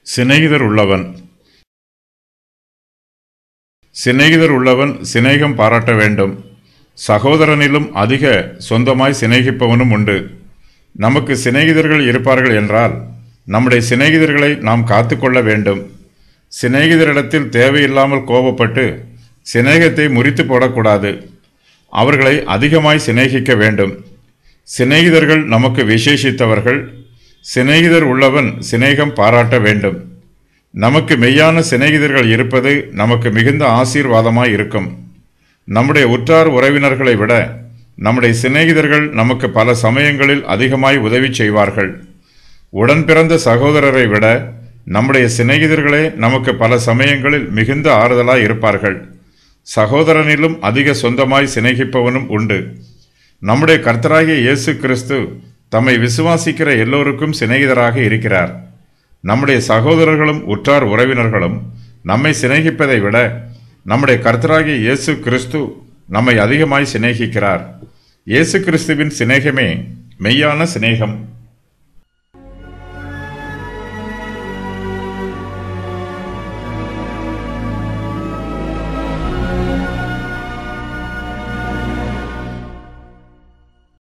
சிநேகிதர் உள்ளவன் சிநேகம் பாராட்ட வேண்டும். சகோதரனிலும் அதிக சொந்தமாய் சிநேகிப்பவனும் உண்டு. நமக்கு சிநேகிதர்கள் இருப்பார்கள் என்றால் நம்முடைய சிநேகிதர்களை நாம் காத்துக்கொள்ள வேண்டும். சிநேகிதரிடத்தில் தேவையில்லாமல் கோபப்பட்டு சிநேகத்தை முறித்து போடக்கூடாது. அவர்களை அதிகமாய் சிநேகிக்க வேண்டும். சிநேகிதர்கள் நமக்கு விசேஷித்தவர்கள். சிநேகிதர் உள்ளவன் சிநேகம் பாராட்ட வேண்டும். நமக்கு மெய்யான சிநேகிதர்கள் இருப்பது நமக்கு மிகுந்த ஆசீர்வாதமாய் இருக்கும். நம்முடைய உற்றார் உறவினர்களை விட நம்முடைய சிநேகிதர்கள் நமக்கு பல சமயங்களில் அதிகமாய் உதவி செய்வார்கள். உடன் பிறந்த சகோதரரை விட நம்முடைய சிநேகிதர்களே நமக்கு பல சமயங்களில் மிகுந்த ஆறுதலாய் இருப்பார்கள். சகோதரனிலும் அதிக சொந்தமாய் சிநேகிப்பவனும் உண்டு. நம்முடைய கர்த்தராகிய இயேசு கிறிஸ்து தம்மை விசுவாசிக்கிற எல்லோருக்கும் சிநேகிதராக இருக்கிறார். நம்முடைய சகோதரர்களும் உற்றார் உறவினர்களும் நம்மை சிநேகிப்பதை விட நம்முடைய கர்த்தராகிய இயேசு கிறிஸ்து நம்மை அதிகமாய் சிநேகிக்கிறார். இயேசு கிறிஸ்துவின் சிநேகமே மெய்யான சிநேகம்.